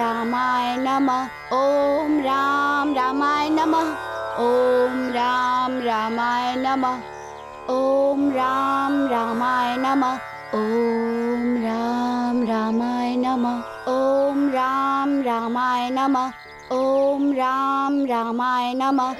रामाय नमः। ओम राम रामाय नमः। ओम राम रामाय नमः। ओम राम रामाय नमः। ओम राम रामाय नमः। ओम राम रामाय नमः। ओम राम रामाय नमः।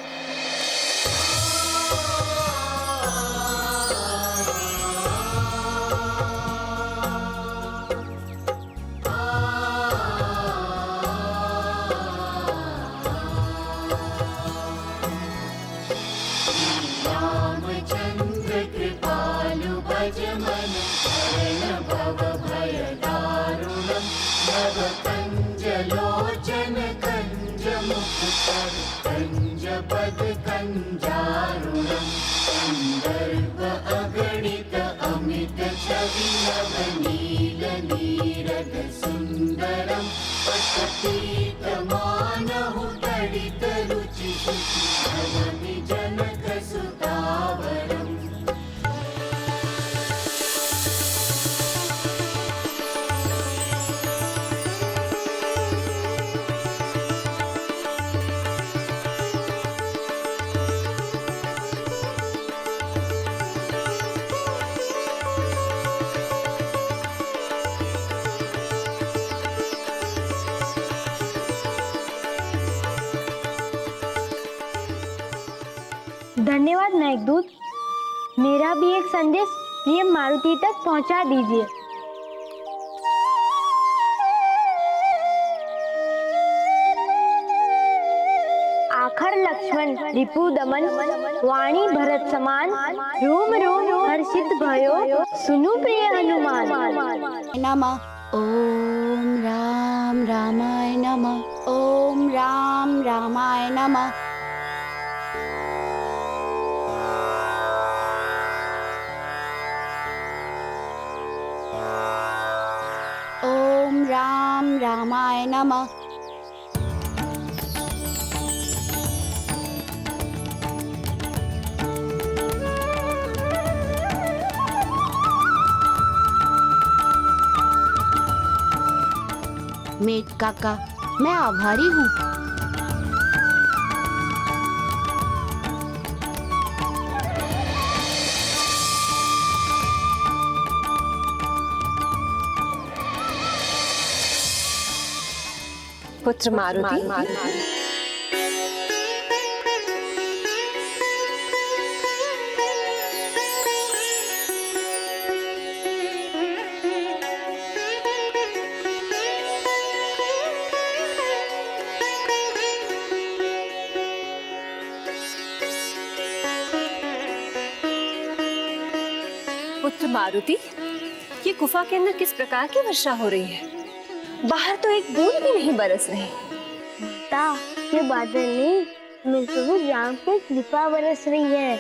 रामचंद्र कृपालु भज मन शरण भव भय दारुणम् नव कंज लोचन कंज मुख कर कंज पद कंजारुणम् संदर्भ अगणित अमित छवि नव नील नीरद सुंदरम् पटपीत मानहु तडित रुचि शुचि जनक सुतावरम्। धन्यवाद मेघदूत। मेरा भी एक संदेश प्रिय मारुति तक पहुंचा दीजिए। आखर लक्ष्मण रिपु दमन वाणी भरत समान रोम रोम हर्षित भयो सुनु प्रिय हनुमान। नमः। ओम राम रामाय नमः। ओम राम रामाय नमः। ओम राम रामाय नमः। मेट काका, मैं आभारी हूँ। पुत्र मारुति, पुत्र मारुति, ये गुफा के अंदर किस प्रकार की वर्षा हो रही है? बाहर तो एक बूंद भी नहीं बरस रही। माता, ये बादल नहीं, मेरे प्रभु राम की कृपा बरस रही है।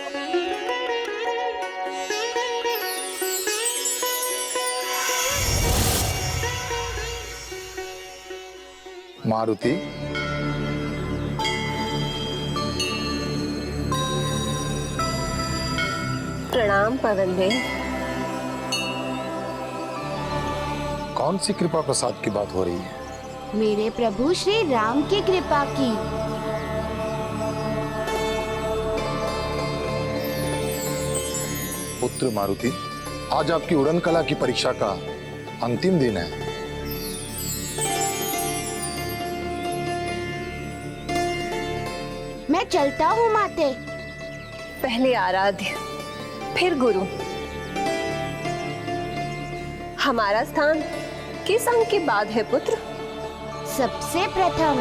मारुति, प्रणाम पवन देव। कौन सी कृपा प्रसाद की बात हो रही है? मेरे प्रभु श्री राम की कृपा की। पुत्र मारुति, आज आपकी उड़न कला की परीक्षा का अंतिम दिन है। मैं चलता हूँ माते। पहले आराध्य, फिर गुरु। हमारा स्थान किस अंक के बाद है पुत्र? सबसे प्रथम।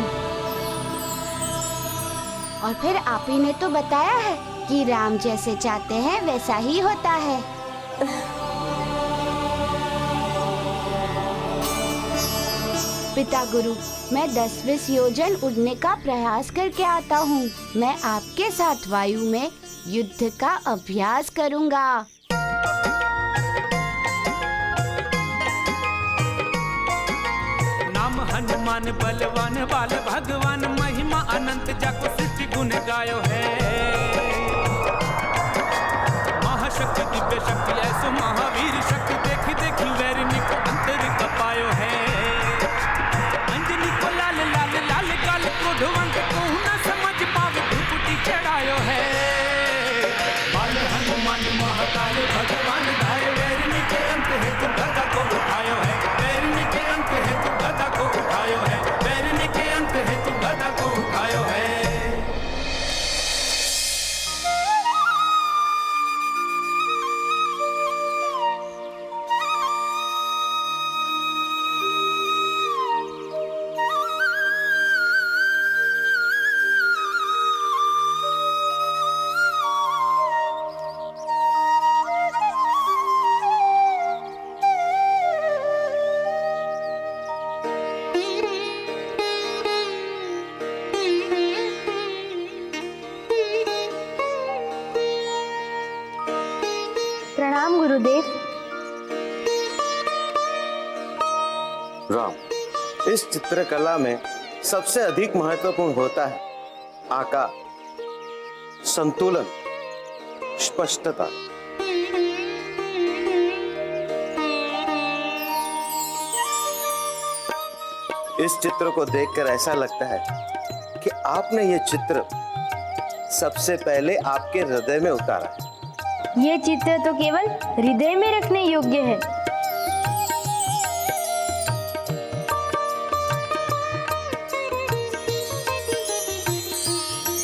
और फिर आप ही ने तो बताया है कि राम जैसे चाहते हैं वैसा ही होता है। पिता गुरु, मैं 10-20 योजन उड़ने का प्रयास करके आता हूँ। मैं आपके साथ वायु में युद्ध का अभ्यास करूँगा। नाम हनुमान बलवान बाल भगवान महिमा अनंत जाको सृष्टि गुण गायो है। महाशक्ति दिव्य शक्ति ऐसो महावीर शक्ति देखी देखी वैरिणी को अंतर कपायो है। अंजनी को राम, इस चित्रकला में सबसे अधिक महत्वपूर्ण होता है आकार, संतुलन, स्पष्टता। इस चित्र को देखकर ऐसा लगता है कि आपने ये चित्र सबसे पहले आपके हृदय में उतारा। ये चित्र तो केवल हृदय में रखने योग्य है।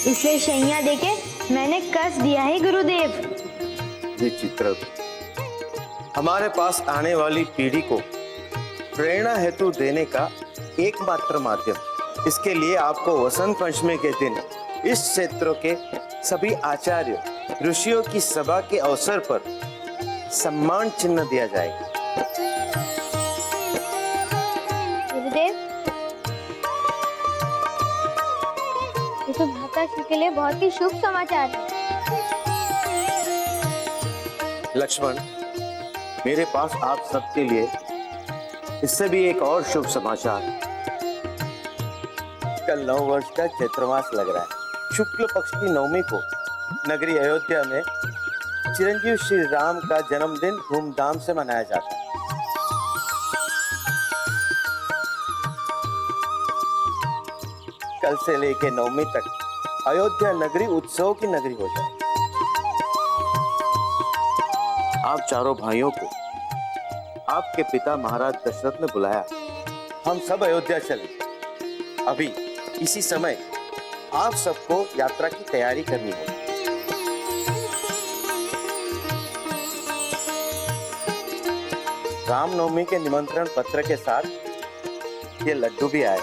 इसे शैया देके मैंने कस दिया है गुरुदेव। ये चित्र हमारे पास आने वाली पीढ़ी को प्रेरणा हेतु देने का एकमात्र माध्यम। इसके लिए आपको वसंत पंचमी के दिन इस क्षेत्र के सभी आचार्य ऋषियों की सभा के अवसर पर सम्मान चिन्ह दिया जाएगा। गुरुदेव, ये तो भ्राताश्री के लिए बहुत ही शुभ समाचार है। लक्ष्मण, मेरे पास आप सबके लिए इससे भी एक और शुभ समाचार है। कल 9 वर्ष का चैत्र मास लग रहा है। शुक्ल पक्ष की नवमी को नगरी अयोध्या में चिरंजीव श्री राम का जन्मदिन धूमधाम से मनाया जाता है। कल से लेकर नवमी तक अयोध्या नगरी उत्सव की नगरी हो जाए। आप चारों भाइयों को आपके पिता महाराज दशरथ ने बुलाया। हम सब अयोध्या चले। अभी इसी समय आप सबको यात्रा की तैयारी करनी होगी। रामनवमी के निमंत्रण पत्र के साथ ये लड्डू भी आए।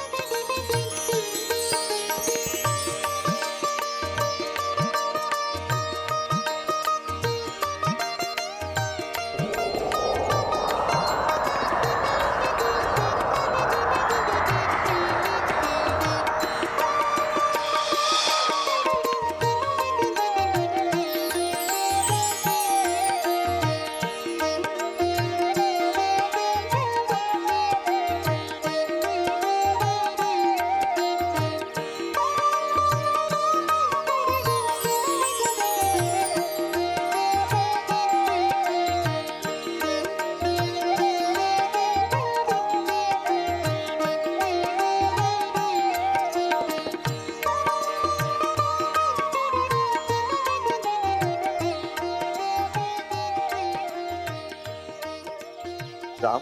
राम,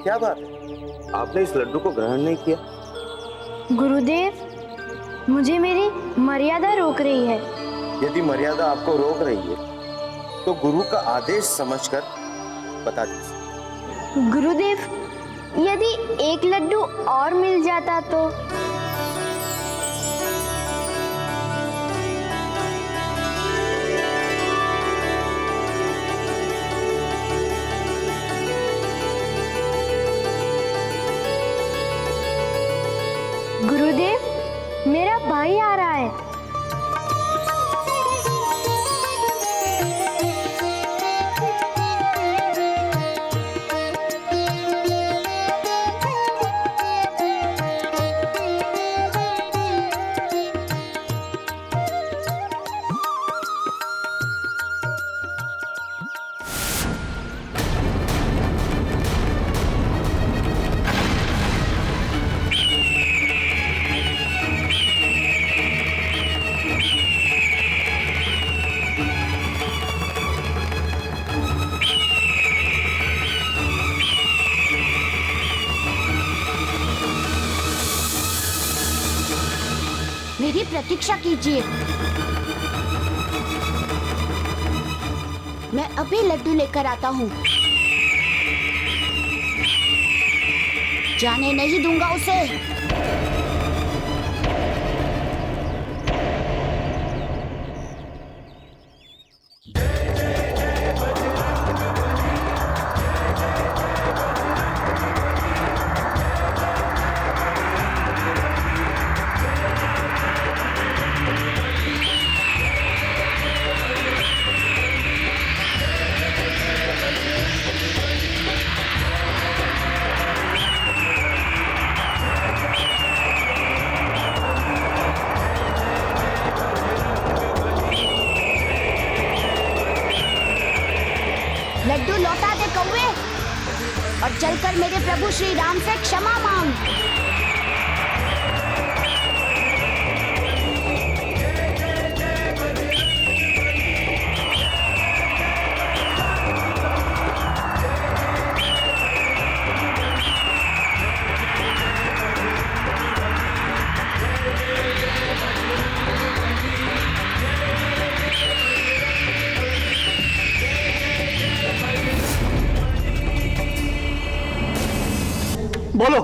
क्या बात है? आपने इस लड्डू को ग्रहण नहीं किया? गुरुदेव, मुझे मेरी मर्यादा रोक रही है। यदि मर्यादा आपको रोक रही है तो गुरु का आदेश समझकर बता दीजिए। गुरुदेव, यदि एक लड्डू और मिल जाता तो। गुरुदेव, मेरा भाई आ रहा है। मेरी प्रतीक्षा कीजिए। मैं अभी लड्डू लेकर आता हूँ। जाने नहीं दूंगा उसे। लौटा दे कौवे और चलकर मेरे प्रभु श्री राम से क्षमा मांग। बोलो,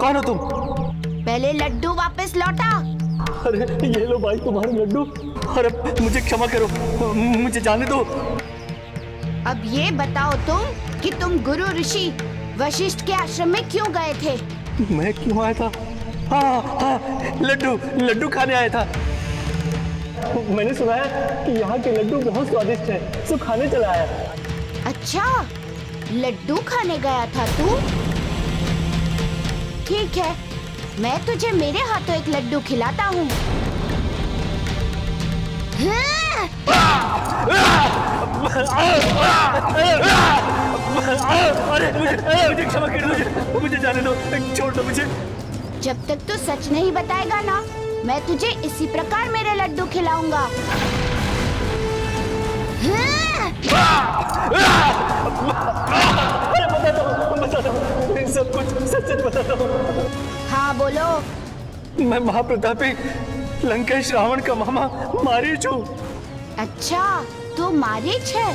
कौन हो तुम? पहले लड्डू वापस लौटा। अरे ये लो भाई तुम्हारे लड्डू। अरे मुझे क्षमा करो, मुझे जाने दो। अब ये बताओ तुम कि तुम गुरु ऋषि वशिष्ठ के आश्रम में क्यों गए थे? मैं क्यों आया था? हाँ, लड्डू खाने आया था। मैंने सुना है कि यहाँ के लड्डू बहुत स्वादिष्ट हैं, सो खाने चला आया। अच्छा, लड्डू खाने गया था तू? ठीक है, मैं तुझे मेरे हाथों एक लड्डू खिलाता हूँ। अरे मुझे क्षमा कर, मुझे जाने दो, छोड़ दो मुझे। जब तक तू सच नहीं बताएगा ना, मैं तुझे इसी प्रकार मेरे लड्डू खिलाऊंगा। बता दो, सब कुछ सच बता दो। हाँ बोलो। मैं महाप्रतापी लंकेश रावण का मामा मारीच हूँ। अच्छा, तू मारीच है?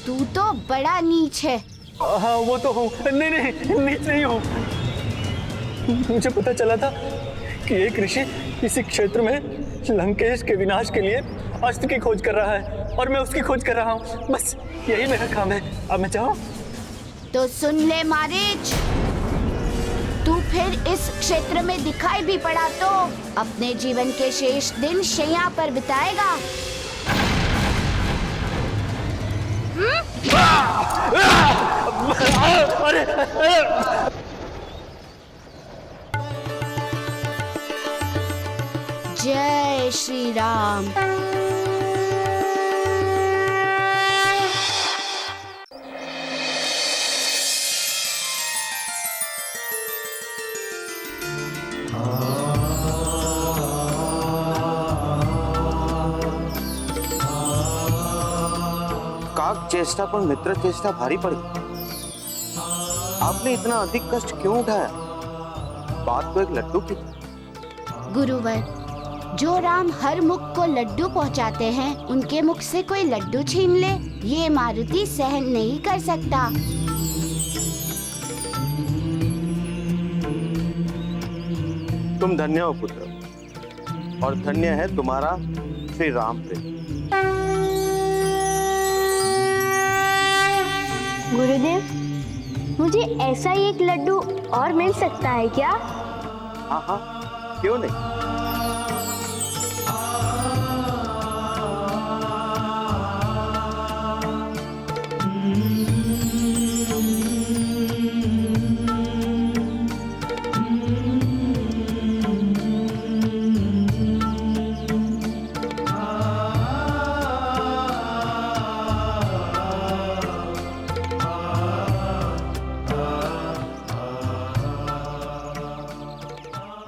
तू तो बड़ा नीच है। हाँ वो तो हूँ। नहीं नीच नहीं हूँ। मुझे पता चला था कि एक ऋषि इसी क्षेत्र में लंकेश के विनाश के लिए अस्त्र की खोज कर रहा है और मैं उसकी खोज कर रहा हूँ। बस यही मेरा काम है। अब मैं चाहूँ तो सुन ले मारीच, तू फिर इस क्षेत्र में दिखाई भी पड़ा तो अपने जीवन के शेष दिन शैया पर बिताएगा। अरे जय श्री राम। काक चेष्टा पर मित्र चेष्टा भारी पड़ी। आपने इतना अधिक कष्ट क्यों उठाया? बात तो एक लड्डू की। गुरुवर, जो राम हर मुख को लड्डू पहुंचाते हैं, उनके मुख से कोई लड्डू छीन ले, ये मारुति सहन नहीं कर सकता। तुम धन्य हो पुत्र, और धन्य है तुम्हारा श्री राम प्रेम। गुरुदेव, मुझे ऐसा ही एक लड्डू और मिल सकता है क्या? हाँ, क्यों नहीं।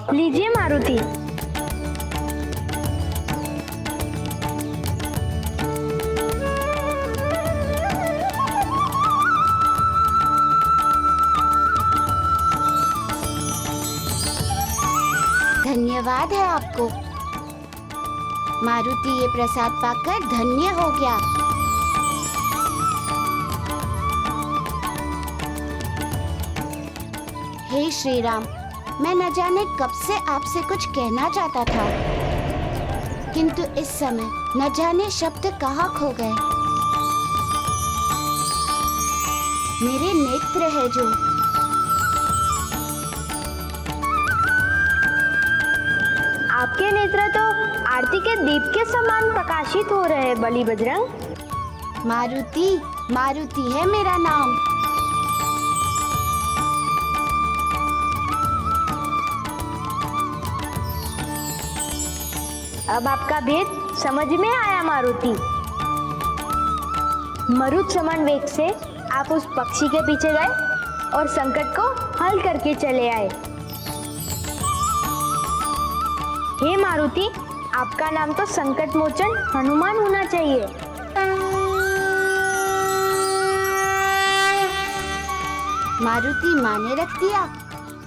लीजिए मारुति। धन्यवाद है आपको। मारुति ये प्रसाद पाकर धन्य हो गया। हे श्री राम, मैं न जाने कब से आपसे कुछ कहना चाहता था, किंतु इस समय न जाने शब्द कहाँ खो गए। मेरे नेत्र है जो आपके नेत्र तो आरती के दीप के समान प्रकाशित हो रहे हैं बलि बजरंग। मारुति है मेरा नाम। अब आपका भेद समझ में आया मारुति। मरुत समान वेग से आप उस पक्षी के पीछे गए और संकट को हल करके चले आए। हे मारुति, आपका नाम तो संकट मोचन हनुमान होना चाहिए। मारुति माँ ने रख दिया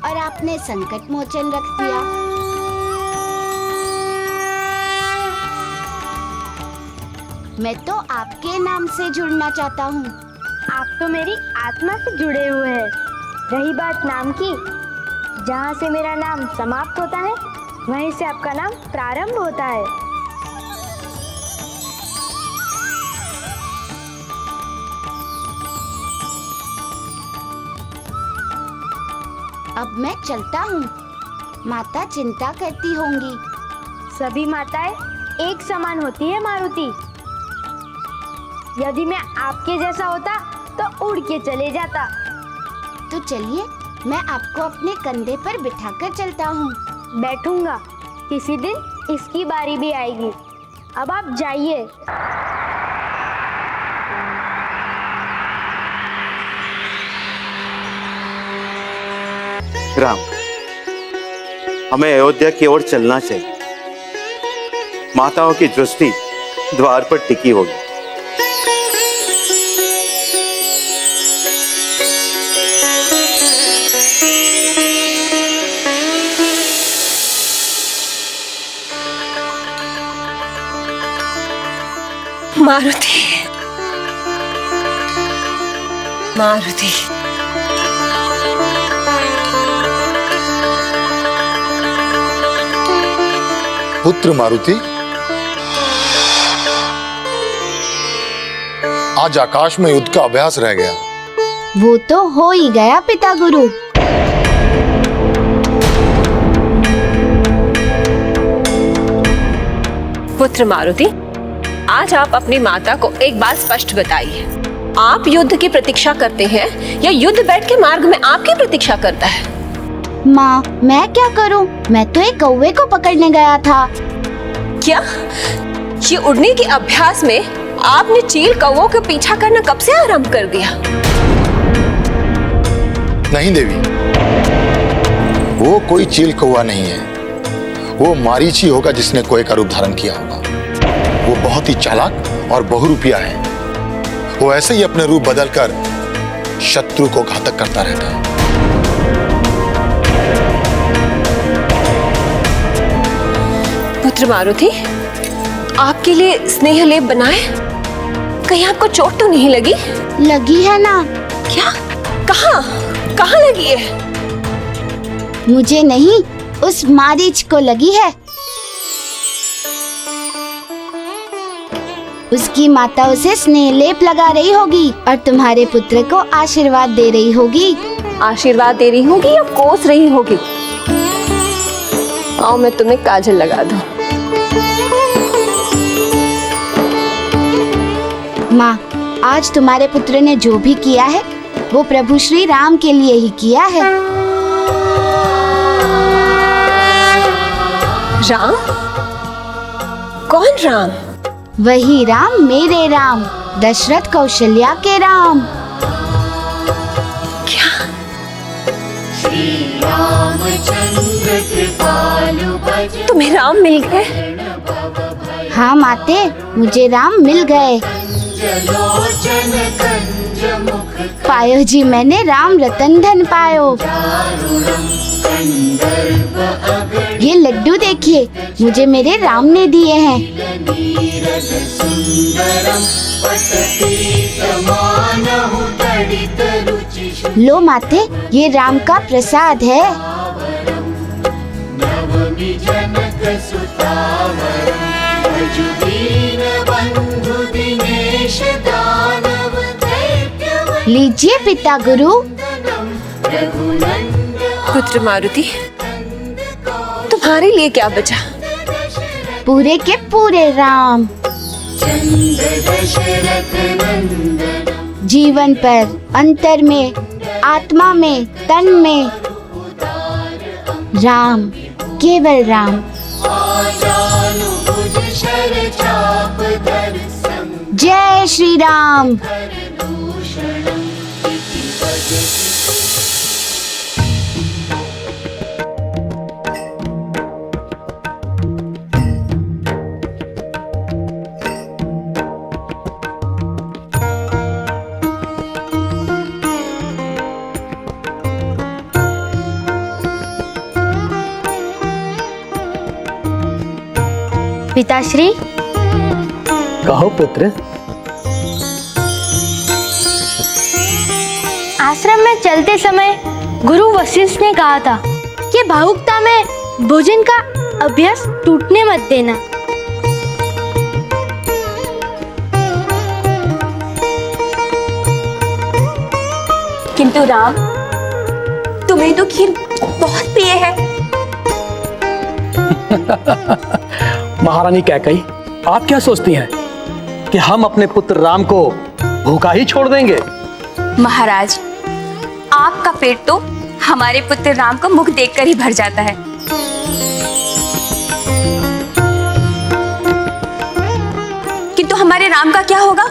और आपने संकट मोचन रख दिया। मैं तो आपके नाम से जुड़ना चाहता हूँ। आप तो मेरी आत्मा से जुड़े हुए हैं। रही बात नाम की, जहाँ से मेरा नाम समाप्त होता है वहीं से आपका नाम प्रारंभ होता है। अब मैं चलता हूँ। माता चिंता करती होंगी। सभी माताएं एक समान होती है मारुति। यदि मैं आपके जैसा होता तो उड़ के चले जाता। तो चलिए, मैं आपको अपने कंधे पर बिठाकर चलता हूँ। बैठूंगा, किसी दिन इसकी बारी भी आएगी। अब आप जाइए। राम, हमें अयोध्या की ओर चलना चाहिए। माताओं की दृष्टि द्वार पर टिकी होगी। मारुति, मारुति, पुत्र मारुति, आज आकाश में युद्ध का अभ्यास रह गया। वो तो हो ही गया पिता गुरु। पुत्र मारुति, आज आप अपनी माता को एक बात स्पष्ट बताइए। आप युद्ध की प्रतीक्षा करते हैं या युद्ध बैठ के मार्ग में आपकी प्रतीक्षा करता है? माँ, मैं क्या करूँ? मैं तो एक कौवे को पकड़ने गया था। क्या ये उड़ने के अभ्यास में आपने चील कौवों का पीछा करना कब से आरंभ कर दिया? नहीं देवी, वो कोई चील कौवा नहीं है। वो मारीची होगा जिसने कोई का रूप धारण किया होगा। वो बहुत ही चालाक और बहुरूपिया है। वो ऐसे ही अपने रूप बदलकर शत्रु को घातक करता रहता है। पुत्र मारुति, आपके लिए स्नेह लेप बनाए? कहीं आपको चोट तो नहीं लगी? लगी है ना। क्या? कहाँ? कहाँ लगी है? मुझे नहीं, उस मारीच को लगी है। उसकी माता उसे स्नेह लेप लगा रही होगी और तुम्हारे पुत्र को आशीर्वाद दे रही होगी। आशीर्वाद दे रही होगी या कोस रही होगी? आओ मैं तुम्हें काजल लगा दूं। माँ, आज तुम्हारे पुत्र ने जो भी किया है वो प्रभु श्री राम के लिए ही किया है। राम? कौन राम? वही राम, मेरे राम, दशरथ कौशल्या के राम। क्या? श्री रामचंद्र कृपालु भज तुम्हें राम मिल गए? हाँ माते, मुझे राम मिल गए। जलोचन कंज मुख पायो जी, मैंने राम रतन धन पायो। कंदर्प अगणित ये लड्डू देखिए, मुझे मेरे राम ने दिए हैं। नीरद सुंदरम पटपीतमानहु तडित रुचि लो माते, ये राम का प्रसाद है। नवमी जनक सुतावरम भजु दीन बंधु दिनेश दानव दैत्य लीजिए पिता गुरु। रघुनंदन पुत्र मारुति, तुम्हारे लिए क्या बचा? पूरे के पूरे राम। चंद्र दशरथ नंदन जीवन पर, अंतर में, आत्मा में, तन में राम, केवल राम। आजानु भुज शर चाप दर्शन जय जय श्री राम। पिताश्री, कहो पुत्र। आश्रम में चलते समय गुरु वशिष्ठ ने कहा था कि भावुकता में भोजन का अभ्यास टूटने मत देना। किंतु राम, तुम्हें तो खीर बहुत प्रिय है। महारानी कैकई, आप क्या सोचती हैं कि हम अपने पुत्र राम को भूखा ही छोड़ देंगे? महाराज, आपका पेट तो हमारे पुत्र राम को मुख देखकर ही भर जाता है। किंतु हमारे राम का क्या होगा?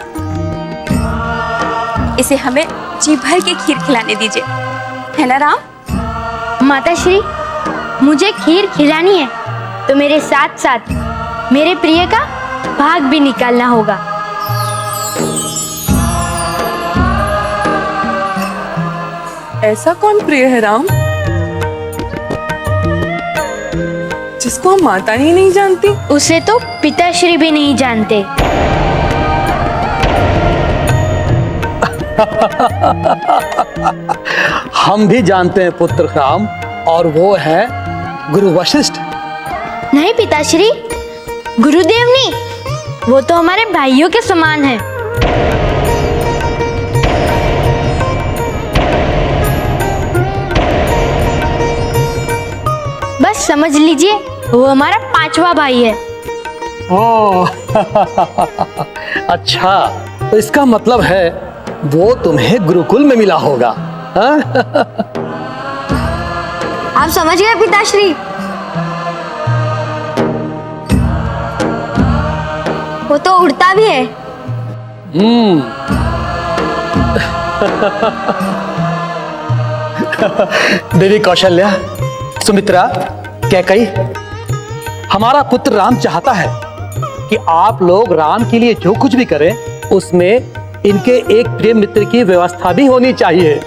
इसे हमें जी भर के खीर खिलाने दीजिए, है ना राम? माताश्री, मुझे खीर खिलानी है तो मेरे साथ साथ मेरे प्रिय का भाग भी निकालना होगा। ऐसा कौन प्रिय है राम जिसको हम माता ही नहीं जानती? उसे तो पिताश्री भी नहीं जानते। हम भी जानते हैं पुत्र राम, और वो है गुरु वशिष्ठ। नहीं पिताश्री, गुरुदेव नहीं, वो तो हमारे भाइयों के समान है। बस समझ लीजिए, वो हमारा 5वां भाई है। ओह, अच्छा, तो इसका मतलब है वो तुम्हें गुरुकुल में मिला होगा। आप समझ गए पिताश्री? वो तो उड़ता भी है। देवी कौशल्या, सुमित्रा, कैकई, हमारा पुत्र राम चाहता है कि आप लोग राम के लिए जो कुछ भी करें उसमें इनके एक प्रिय मित्र की व्यवस्था भी होनी चाहिए।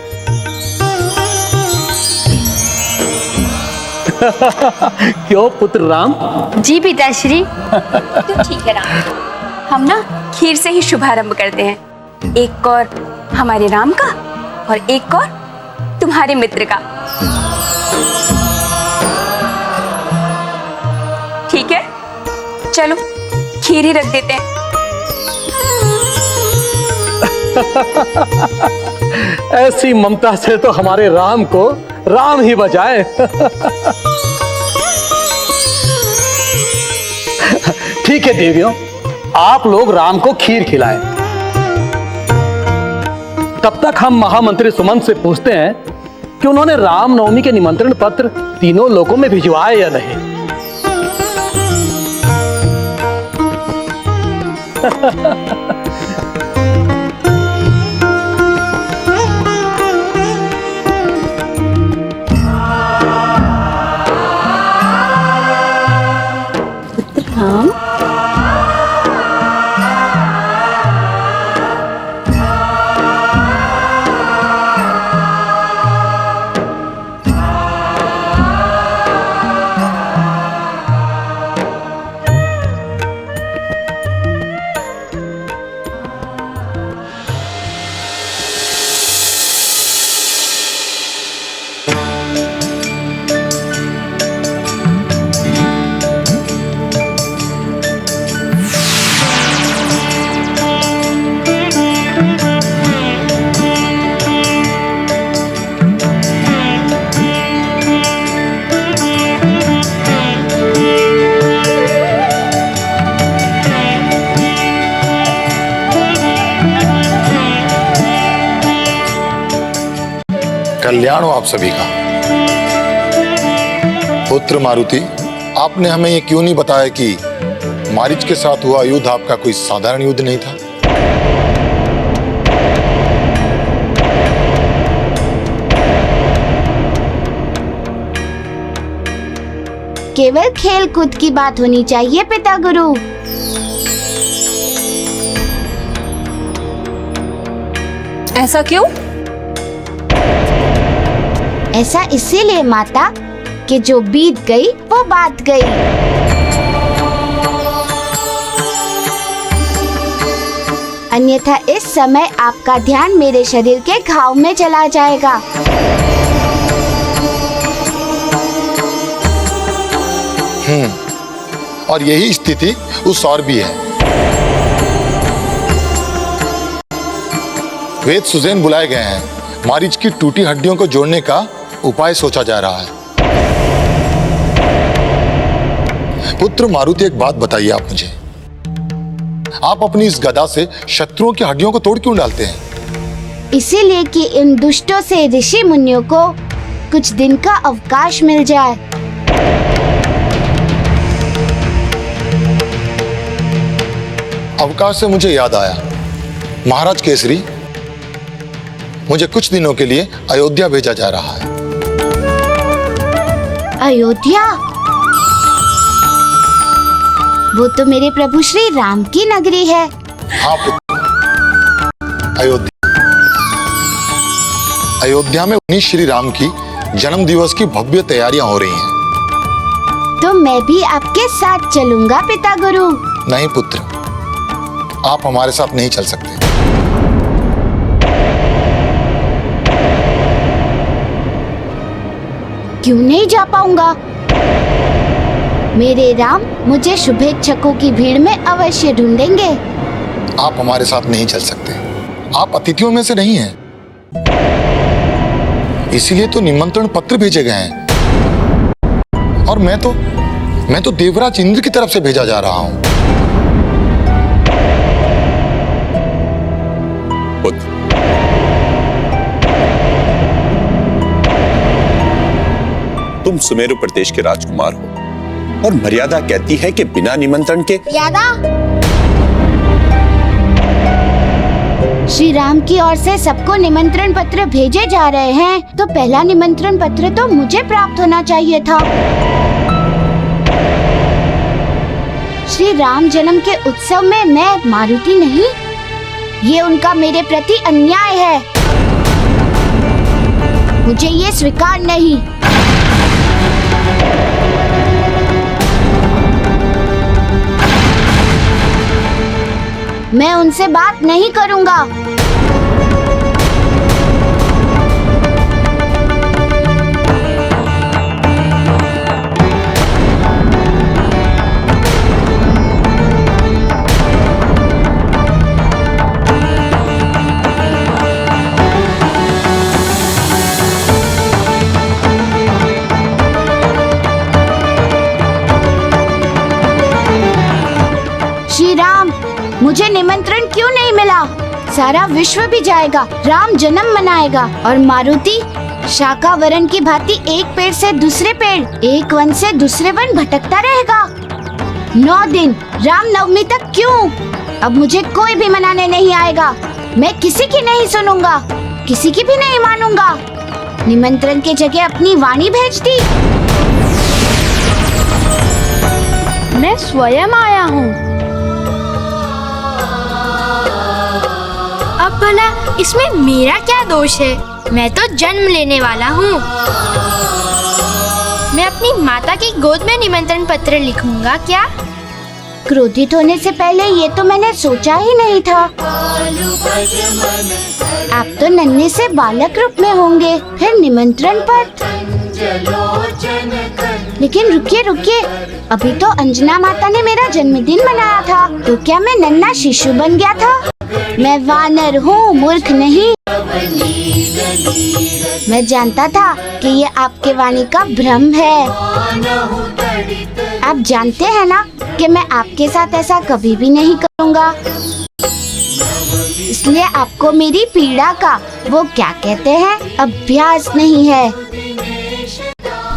क्यों पुत्र राम? जी पिताश्री। तो ठीक है राम, हम ना खीर से ही शुभारंभ करते हैं। एक कौर हमारे राम का और एक कौर तुम्हारे मित्र का। ठीक है, चलो खीर ही रख देते हैं। ऐसी ममता से तो हमारे राम को राम ही बचाए। ठीक है देवियों, आप लोग राम को खीर खिलाएं। तब तक हम महामंत्री सुमंत से पूछते हैं कि उन्होंने रामनवमी के निमंत्रण पत्र तीनों लोगों में भिजवाए या नहीं। राम, कल्याण हो आप सभी का। पुत्र मारुति, आपने हमें ये क्यों नहीं बताया कि मारीच के साथ हुआ युद्ध आपका कोई साधारण युद्ध नहीं था? केवल खेल कूद की बात होनी चाहिए पिता गुरु। ऐसा क्यों? ऐसा इसीलिए माता कि जो बीत गई वो बात गई। अन्यथा इस समय आपका ध्यान मेरे शरीर के घाव में चला जाएगा। और यही स्थिति उस और भी है। वेद सुजैन बुलाए गए हैं। मारीच की टूटी हड्डियों को जोड़ने का उपाय सोचा जा रहा है। पुत्र मारुति, एक बात बताइए आप मुझे, आप अपनी इस गदा से शत्रुओं की हड्डियों को तोड़ क्यों डालते हैं? इसीलिए कि इन दुष्टों से ऋषि मुनियों को कुछ दिन का अवकाश मिल जाए। अवकाश से मुझे याद आया, महाराज केसरी, मुझे कुछ दिनों के लिए अयोध्या भेजा जा रहा है। अयोध्या? वो तो मेरे प्रभु श्री राम की नगरी है। हाँ पुत्र, अयोध्या में उन्हीं श्री राम की जन्म दिवस की भव्य तैयारियां हो रही हैं। तो मैं भी आपके साथ चलूंगा पिता गुरु। नहीं पुत्र, आप हमारे साथ नहीं चल सकते। क्यों नहीं जा पाऊंगा? मेरे राम मुझे शुभेच्छकों की भीड़ में अवश्य ढूंढेंगे। आप हमारे साथ नहीं चल सकते। आप अतिथियों में से नहीं हैं। इसीलिए तो निमंत्रण पत्र भेजे गए हैं। और मैं तो देवराज इंद्र की तरफ से भेजा जा रहा हूं। तुम सुमेरु प्रदेश के राजकुमार हो और मर्यादा कहती है कि बिना निमंत्रण के। मर्यादा? श्री राम की ओर से सबको निमंत्रण पत्र भेजे जा रहे हैं, तो पहला निमंत्रण पत्र तो मुझे प्राप्त होना चाहिए था। श्री राम जन्म के उत्सव में मैं मारुति नहीं, ये उनका मेरे प्रति अन्याय है। मुझे ये स्वीकार नहीं। मैं उनसे बात नहीं करूंगा। श्री राम, मुझे निमंत्रण क्यों नहीं मिला? सारा विश्व भी जाएगा, राम जन्म मनाएगा और मारुति शाखा वरण की भांति एक पेड़ से दूसरे पेड़, एक वन से दूसरे वन भटकता रहेगा। 9 दिन राम नवमी तक क्यों? अब मुझे कोई भी मनाने नहीं आएगा। मैं किसी की नहीं सुनूंगा, किसी की भी नहीं मानूंगा। निमंत्रण के जगह अपनी वाणी भेज दी। मैं स्वयं आया हूँ। अब भला इसमें मेरा क्या दोष है? मैं तो जन्म लेने वाला हूँ। मैं अपनी माता की गोद में निमंत्रण पत्र लिखूंगा क्या? क्रोधित होने से पहले ये तो मैंने सोचा ही नहीं था। आप तो नन्हे से बालक रूप में होंगे, फिर निमंत्रण पत्र। लेकिन रुकिए, अभी तो अंजना माता ने मेरा जन्मदिन मनाया था, तो क्या मैं नन्हा शिशु बन गया था? मैं वानर हूँ, मूर्ख नहीं। मैं जानता था कि ये आपके वाणी का भ्रम है। आप जानते हैं ना कि मैं आपके साथ ऐसा कभी भी नहीं करूँगा। इसलिए आपको मेरी पीड़ा का वो क्या कहते हैं, अभ्यास नहीं है।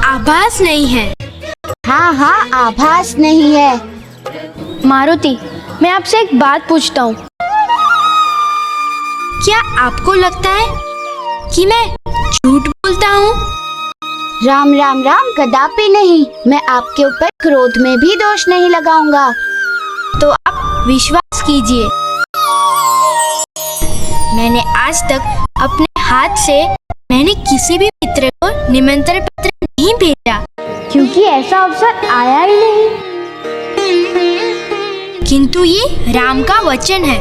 आभास नहीं है? हाँ, आभास नहीं है। मारुति, मैं आपसे एक बात पूछता हूँ। क्या आपको लगता है कि मैं झूठ बोलता हूँ? राम राम राम कदापि नहीं। मैं आपके ऊपर क्रोध में भी दोष नहीं लगाऊंगा। तो आप विश्वास कीजिए, मैंने आज तक अपने हाथ से मैंने किसी भी मित्र को निमंत्रण पत्र नहीं भेजा, क्योंकि ऐसा अवसर आया ही नहीं। किंतु ये राम का वचन है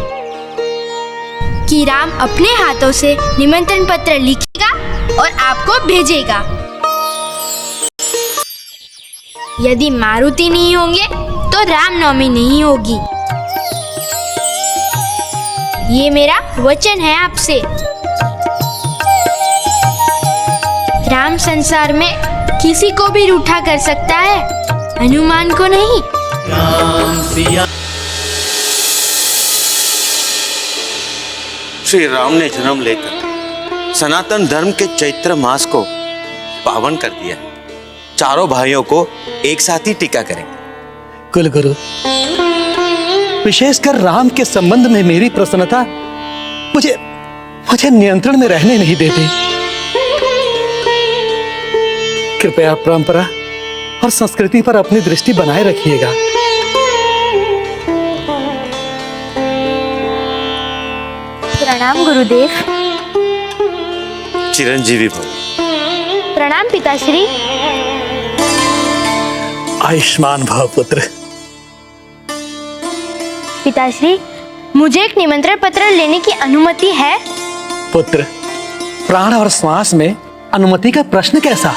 कि राम अपने हाथों से निमंत्रण पत्र लिखेगा और आपको भेजेगा। यदि मारुति नहीं होंगे तो रामनवमी नहीं होगी। ये मेरा वचन है आपसे। राम संसार में किसी को भी रूठा कर सकता है, हनुमान को नहीं। श्री राम ने जन्म लेकर सनातन धर्म के चैत्र मास को पावन कर दिया। चारों भाइयों को एक साथ ही टीका करेंगे। कुलगुरु, विशेषकर राम के संबंध में मेरी प्रसन्नता मुझे नियंत्रण में रहने नहीं देती। कृपया परंपरा और संस्कृति पर अपनी दृष्टि बनाए रखिएगा। प्रणाम गुरुदेव। चिरंजीवी भव। प्रणाम पिताश्री। आयुष्मान भव पुत्र। पिताश्री, मुझे एक निमंत्रण पत्र लेने की अनुमति है? पुत्र, प्राण और श्वास में अनुमति का प्रश्न कैसा?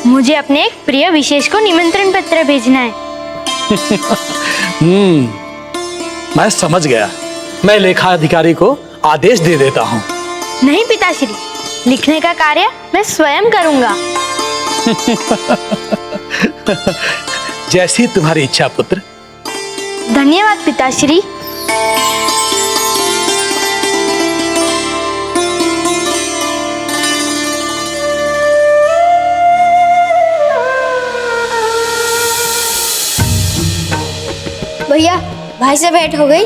मुझे अपने एक प्रिय विशेष को निमंत्रण पत्र भेजना है। मैं समझ गया। मैं लेखा अधिकारी को आदेश दे देता हूँ। नहीं पिताश्री, लिखने का कार्य मैं स्वयं करूंगा। जैसी तुम्हारी इच्छा पुत्र। धन्यवाद पिताश्री। भैया, भाई से भेंट हो गई?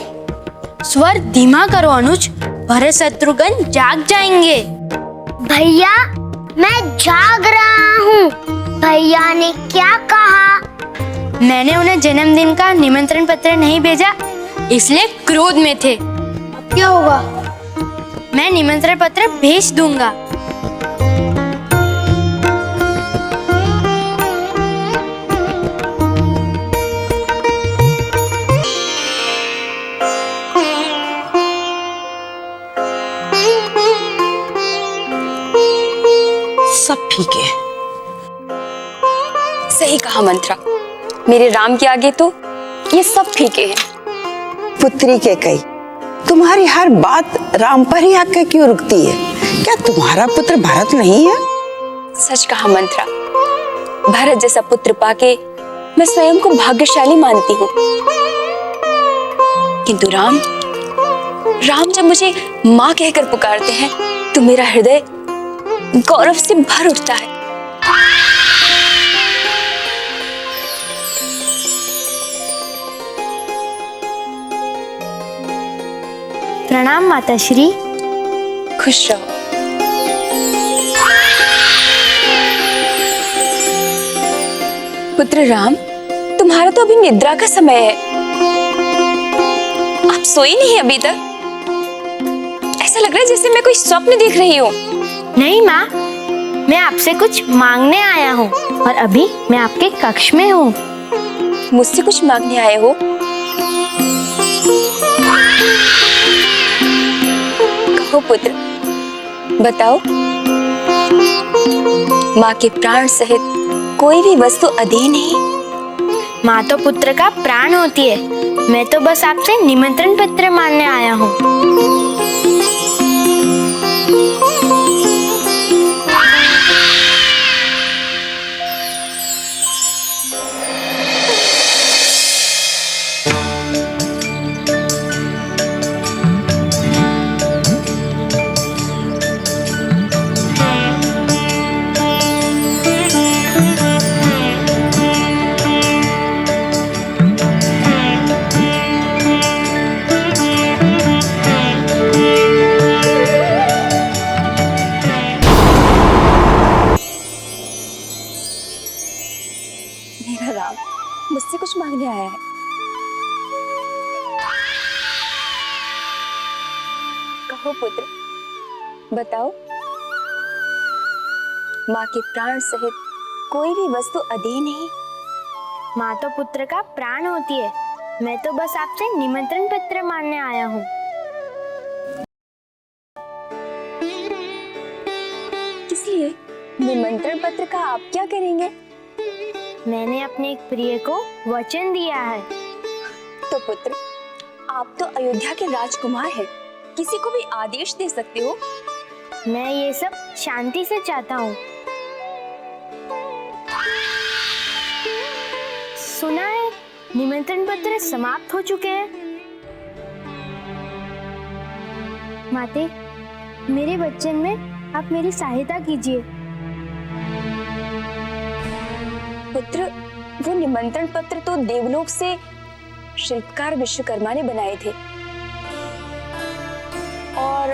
स्वर धीमा करो अनुज, भरत शत्रुघ्न जाग जाएंगे। भैया, मैं जाग रहा हूँ। भैया ने क्या कहा? मैंने उन्हें जन्मदिन का निमंत्रण पत्र नहीं भेजा, इसलिए क्रोध में थे। अब क्या होगा? मैं निमंत्रण पत्र भेज दूंगा। सब ठीक है। सही कहा मंत्रा, मेरे राम के आगे तो ये सब फीके हैं। पुत्री के कई, तुम्हारी हर बात राम पर ही आकर क्यों रुकती है? क्या तुम्हारा पुत्र भरत नहीं है? सच कहा मंत्रा, भरत जैसा पुत्र पाके मैं स्वयं को भाग्यशाली मानती हूँ। किंतु राम जब मुझे माँ कहकर पुकारते हैं तो मेरा हृदय गौरव से भर उठता है। प्रणाम माताश्री। खुश रहो। पुत्र राम, तुम्हारा तो अभी निद्रा का समय है। आप सोई नहीं अभी तक? ऐसा लग रहा है जैसे मैं कोई स्वप्न देख रही हूँ। नहीं माँ, मैं आपसे कुछ मांगने आया हूँ और अभी मैं आपके कक्ष में हूँ। मुझसे कुछ मांगने आए हो? कहो पुत्र, बताओ। माँ के प्राण सहित कोई भी वस्तु अधीर नहीं। माँ तो पुत्र का प्राण होती है। मैं तो बस आपसे निमंत्रण पत्र मांगने आया हूँ। आया है। कहो पुत्र, बताओ। माँ के प्राण सहित कोई भी वस्तु अधेय नहीं। माँ तो पुत्र का प्राण होती है। मैं तो बस आपसे निमंत्रण पत्र मांगने आया हूँ। इसलिए निमंत्रण पत्र का आप क्या करेंगे? मैंने अपने एक प्रिय को वचन दिया है। तो पुत्र, आप तो अयोध्या के राजकुमार हैं, किसी को भी आदेश दे सकते हो। मैं ये सब शांति से चाहता हूँ। सुना है निमंत्रण पत्र समाप्त हो चुके हैं। माते, मेरे वचन में आप मेरी सहायता कीजिए। पुत्र, वो निमंत्रण पत्र तो देवलोक से शिल्पकार विश्वकर्मा ने बनाए थे और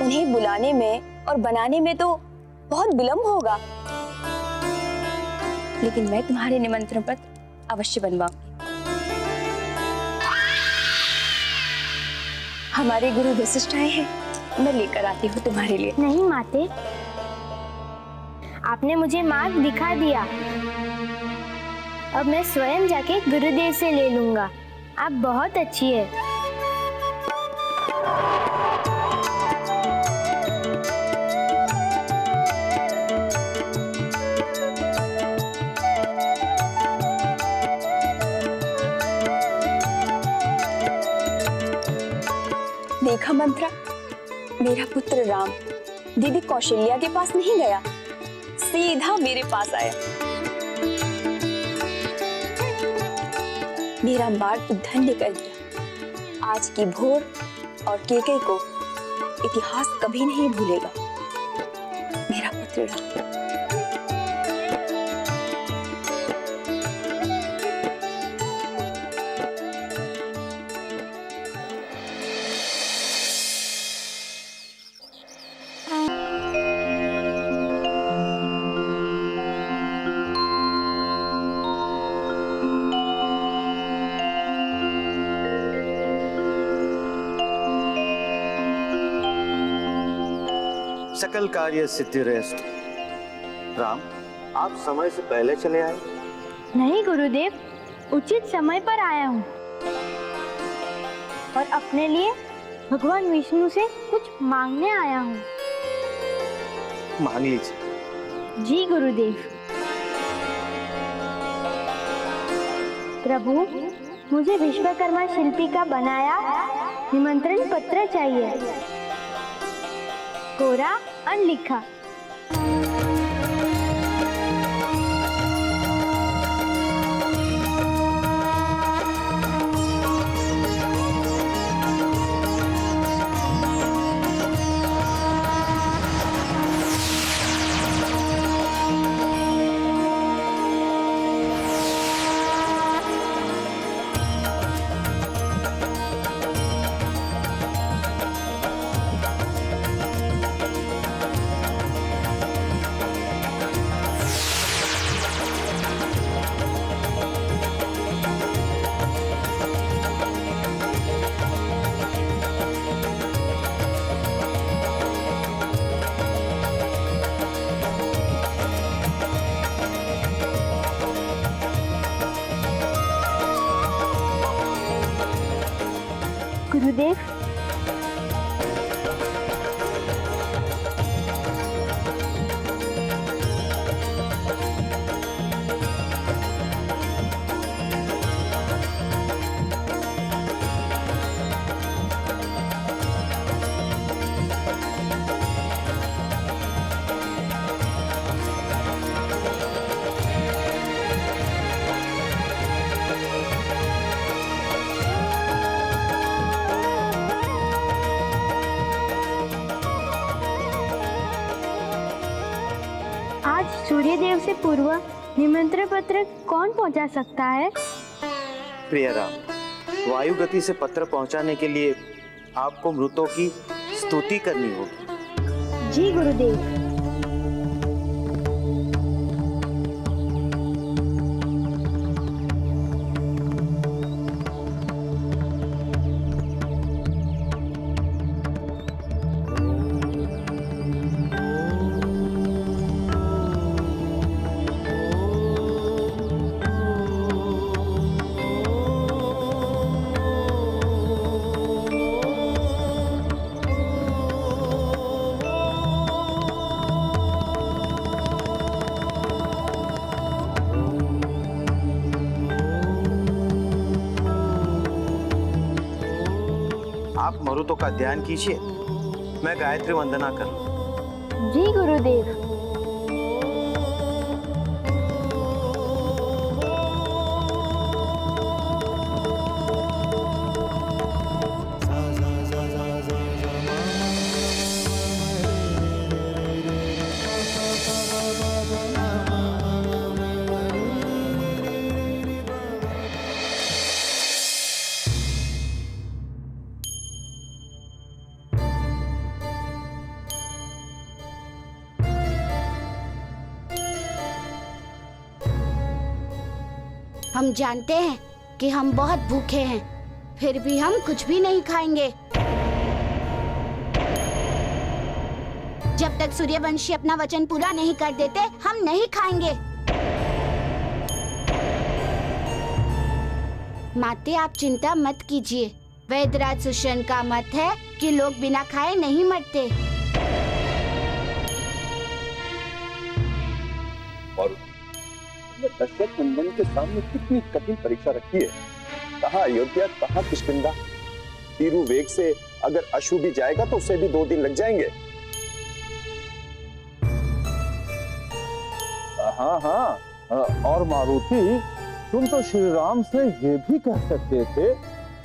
उन्हें बुलाने में और बनाने में तो बहुत विलंब होगा, लेकिन मैं तुम्हारे निमंत्रण पत्र अवश्य बनवाऊंगी। हमारे गुरु वशिष्ठ आए हैं, मैं लेकर आती हूँ तुम्हारे लिए। नहीं माते, आपने मुझे मार्ग दिखा दिया। अब मैं स्वयं जाके गुरुदेव से ले लूंगा। आप बहुत अच्छी है। देखा मंत्रा, मेरा पुत्र राम दीदी कौशल्या के पास नहीं गया, सीधा मेरे पास आया। मेरा मार्ग धन्य कर दिया। आज की भोर और केकई को इतिहास कभी नहीं भूलेगा। मेरा पुत्र राम। सकल कार्य सिद्धिरेस्तु। राम, आप समय से पहले चले आए। नहीं गुरुदेव, उचित समय पर आया हूँ और अपने लिए भगवान विष्णु से कुछ मांगने आया हूँ। मांग लीजिए। जी गुरुदेव। प्रभु, मुझे विश्वकर्मा शिल्पी का बनाया निमंत्रण पत्र चाहिए, कोरा अनलिखा। गुरुदेव, आज सूर्यदेव से पूर्व निमंत्रण पत्र कौन पहुंचा सकता है? प्रिय राम, वायु गति से पत्र पहुंचाने के लिए आपको मृतों की स्तुति करनी होगी। जी गुरुदेव। मरुतों का ध्यान कीजिए, मैं गायत्री वंदना कर लूं। जी गुरुदेव। हम जानते हैं कि हम बहुत भूखे हैं, फिर भी हम कुछ भी नहीं खाएंगे जब तक सूर्यवंशी अपना वचन पूरा नहीं कर देते। हम नहीं खाएंगे। माते, आप चिंता मत कीजिए। वैदराज सुषण का मत है कि लोग बिना खाए नहीं मरते। और दशरथ नंदन के सामने कितनी कठिन परीक्षा रखी है। कहाँ अयोध्या, कहाँ किष्किंधा। तीरू वेग से अगर अशु भी जाएगा तो उसे भी 2 दिन लग जाएंगे। हाँ, और मारुति, तुम तो श्री राम से ये भी कह सकते थे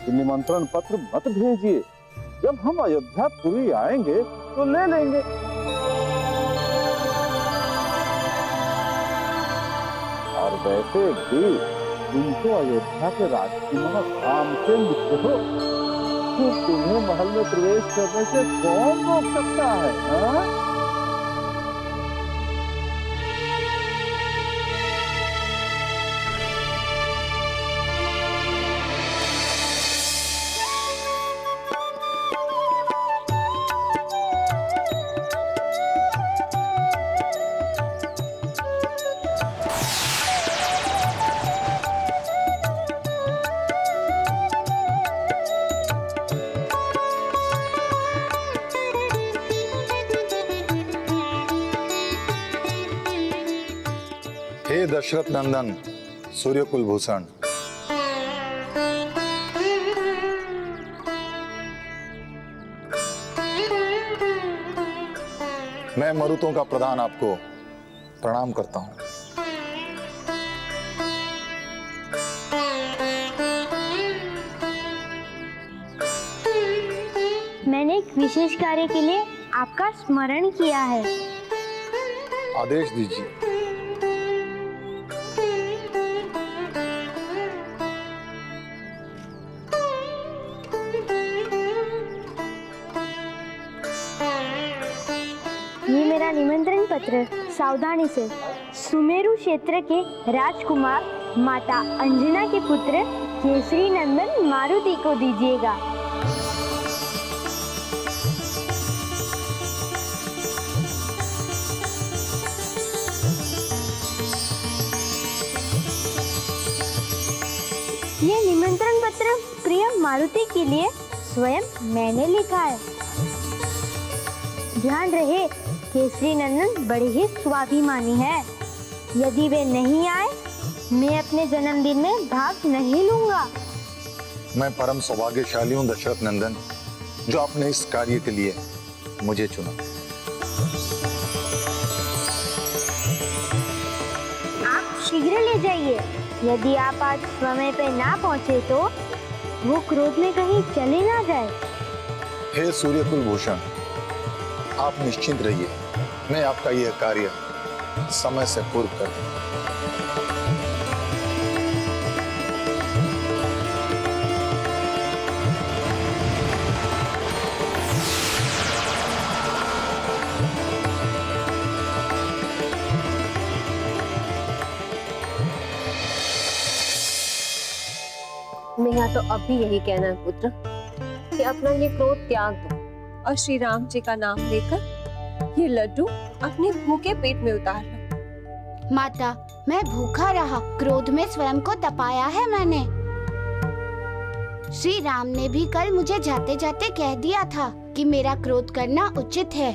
कि निमंत्रण पत्र मत भेजिए, जब हम अयोध्यापुरी आएंगे तो ले लेंगे। और वैसे भी तुम तो अयोध्या के राजकुमार राम से मित्र हो, तो तुम्हें महल में प्रवेश करने से कौन रोक सकता है? हाँ? हे दशरथ नंदन, सूर्य कुलभूषण, मैं मरुतों का प्रधान आपको प्रणाम करता हूं। मैंने एक विशेष कार्य के लिए आपका स्मरण किया है। आदेश दीजिए। ये मेरा निमंत्रण पत्र सावधानी से सुमेरु क्षेत्र के राजकुमार माता अंजना के पुत्र केसरी नंदन मारुति को दीजिएगा। ये निमंत्रण पत्र प्रिय मारुति के लिए स्वयं मैंने लिखा है। ध्यान रहे, केसरी नंदन बड़े ही स्वाभिमानी है। यदि वे नहीं आए, मैं अपने जन्मदिन में भाग नहीं लूंगा। मैं परम सौभाग्यशाली हूं दशरथ नंदन, जो आपने इस कार्य के लिए मुझे चुना। आप शीघ्र ले जाइए। यदि आप आज समय पे ना पहुंचे तो वो क्रोध में कहीं चले ना जाए। हे सूर्य कुलभूषण, आप निश्चिंत रहिए, मैं आपका यह कार्य समय से पूर्व कर दूंगा। मेरा तो अब भी यही कहना है पुत्र कि अपना ये क्रोध त्याग दो और श्री राम जी का नाम लेकर ये लड्डू अपने भूखे पेट में उतार लो। माता, मैं भूखा रहा, क्रोध में स्वयं को तपाया है मैंने। श्री राम ने भी कल मुझे जाते जाते कह दिया था कि मेरा क्रोध करना उचित है।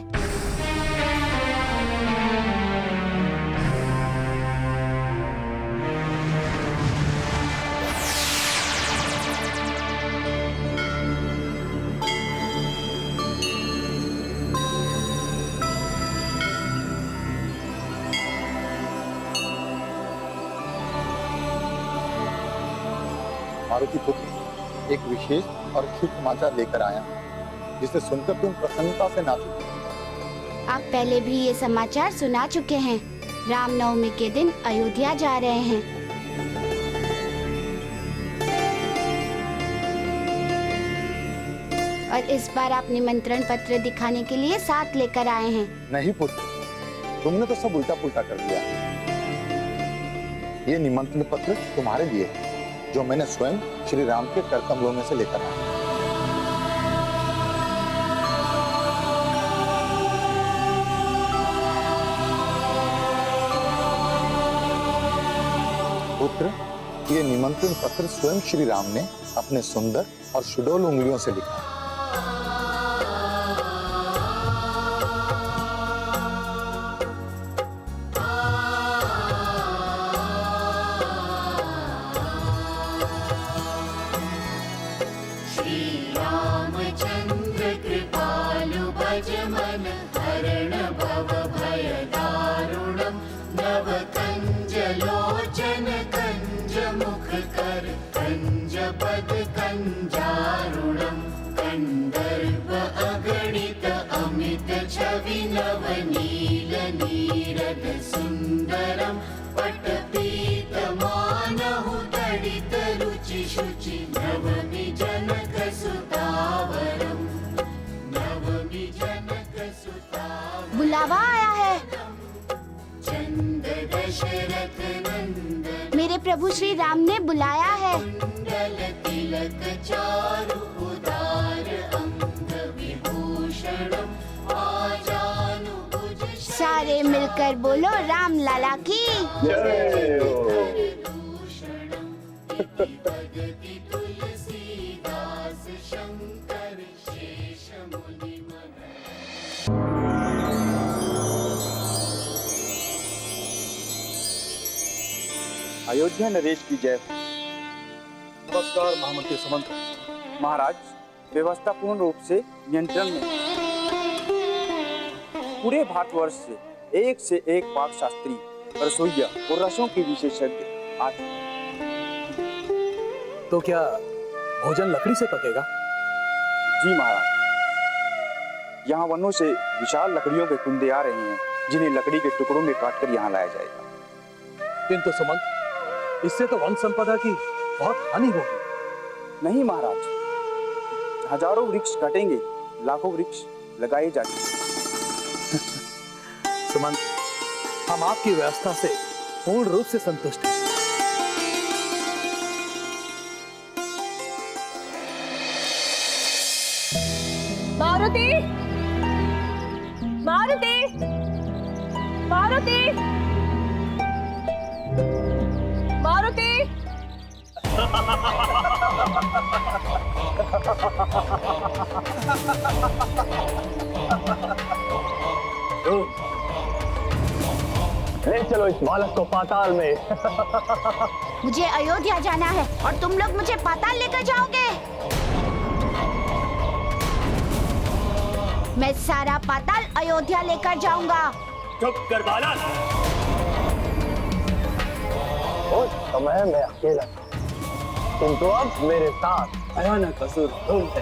मारुति पुत्र एक विशेष और शुभ समाचार लेकर आया हूं, जिसे सुनकर तुम प्रसन्नता से नाचोगे। आप पहले भी ये समाचार सुना चुके हैं। रामनवमी के दिन अयोध्या जा रहे हैं। और इस बार आप निमंत्रण पत्र दिखाने के लिए साथ लेकर आए हैं। नहीं पुत्र, तुमने तो सब उल्टा पुल्टा कर दिया। ये निमंत्रण पत्र तुम्हारे लिए है, जो मैंने स्वयं श्री राम के कर कमलों में से लेकर आया। पुत्र, ये निमंत्रण पत्र स्वयं श्री राम ने अपने सुंदर और सुडौल उंगलियों से लिखा। रामचंद्र कृपालु भज मन हरण भव भय दारुणम नव कंज लोचन कंज मुख कर कंज पद कंजारुणम कंदर्प अगणित अमित छवि नवनील नीरद सुंदरम पटपीत मानहु तडित रुचि शुचि नवमी जनक सुतावरम नवमी जनक सुतावरम। बुलावा आया है। चंद दशरथ नंदन मेरे प्रभु श्री राम ने बुलाया है। कुंडल तिलक चारु उदार अंग विभूषणम आजानुभुज सारे मिलकर बोलो राम लाला की जय हो। भगति तुलसीदास शंकर शेष मुनि मन। अयोध्या नरेश की जय। नमस्कार महामंत्री सुमंत। महाराज, व्यवस्था पूर्ण रूप से नियंत्रण में। पूरे भारतवर्ष से एक पाक शास्त्री, रसोइया और रसों के विशेषज्ञ आते हैं। तो क्या भोजन लकड़ी से पकेगा? जी महाराज, यहाँ वनों से विशाल लकड़ियों के कुंदे आ रहे हैं, जिन्हें लकड़ी के टुकड़ों में काटकर यहाँ लाया जाएगा। किंतु सुमंत, इससे तो वन संपदा की बहुत हानि होगी। नहीं महाराज, हजारों वृक्ष कटेंगे, लाखों वृक्ष लगाए जाएंगे। सुमंत, हम आपकी व्यवस्था से पूर्ण रूप से संतुष्ट हैं। मारुति, मारुति, मारुति, मारुति। ले चलो इस बालक को पाताल में। मुझे अयोध्या जाना है और तुम लोग मुझे पाताल लेकर जाओगे। मैं सारा पाताल अयोध्या लेकर जाऊंगा। चुप कर बालक। उस समय मैं अकेला था, तुम तो अब मेरे साथ भयानक असुर ढूंढते।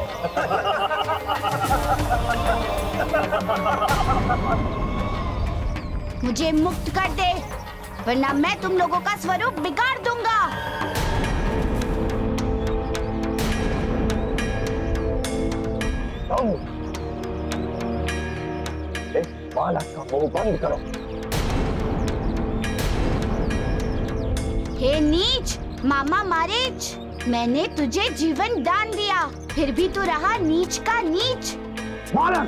मुझे मुक्त कर दे, वरना मैं तुम लोगों का स्वरूप बिगाड़ दूंगा। तुम इस बालक का मुंह बंद करो। हे नीच, मामा मारीच, मैंने तुझे जीवन दान दिया, फिर भी तू रहा नीच का नीच। बालक,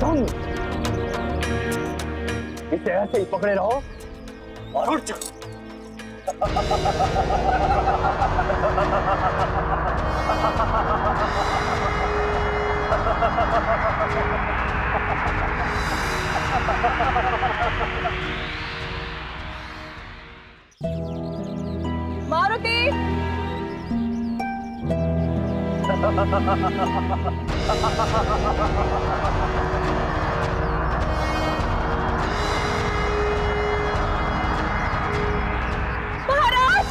तुम इसे ऐसे ही पकड़े रहो और उठ जाओ। मारुति, महाराज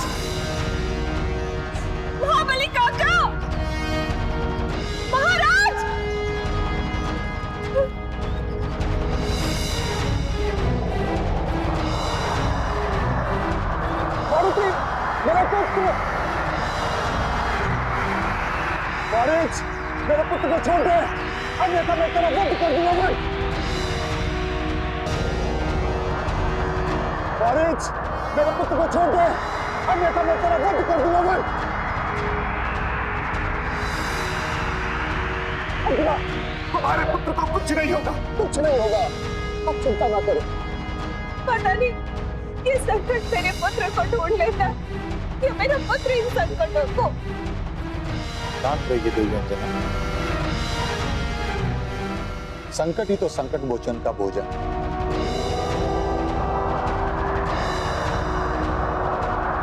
छोड़ दे, अन्यथा मैं तेरा वध कर दूंगा। मैं मारीच, मेरे पुत्र को छोड़ दे, अन्यथा मैं तेरा वध कर दूंगा। मैं अंजना, हमारे पुत्र को कुछ नहीं होगा, कुछ नहीं होगा, आप चिंता ना करो। पता नहीं ये संकट मेरे पुत्र को ढूंढ लेता कि मेरा पुत्र इन संकटों को। शांत रहिए देवी अंजना। संकट ही तो संकट मोचन का भोजन।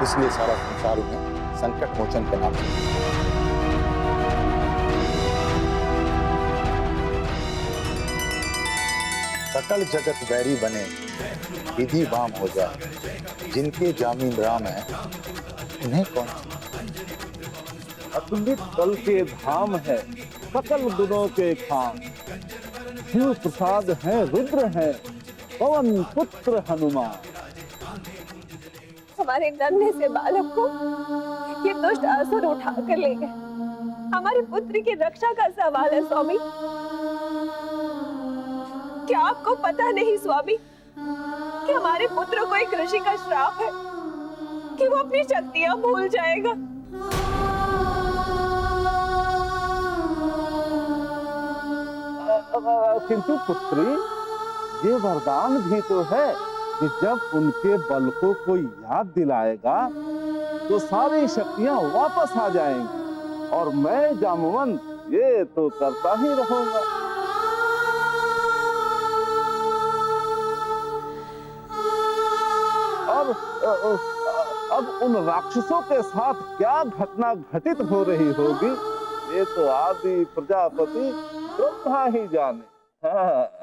इसलिए सारा संसार उन्हें संकट मोचन के नाम से। सकल जगत वैरी बने, विधि वाम हो जाए, जिनके जामीन राम है उन्हें कौन। अतुलित बल के धाम है, सकल गुणों के खाम, शिव प्रसाद है, रुद्र है, पवन पुत्र हनुमान। हमारे नन्हे से बालक को ये दुष्ट असुर उठा कर ले गए। हमारे पुत्र की रक्षा का सवाल है स्वामी। क्या आपको पता नहीं स्वामी कि हमारे पुत्र को एक ऋषि का श्राप है कि वो अपनी शक्तियां भूल जाएगा। किंतु पुत्री, ये वरदान भी तो है कि जब उनके बल को कोई याद दिलाएगा तो सारी शक्तियां वापस आ जाएंगी और मैं जामवंत ये तो करता ही रहूंगा। अब उन राक्षसों के साथ क्या घटना घटित हो रही होगी ये तो आदि प्रजापति ब्रह्मा ही जाने। हाँ।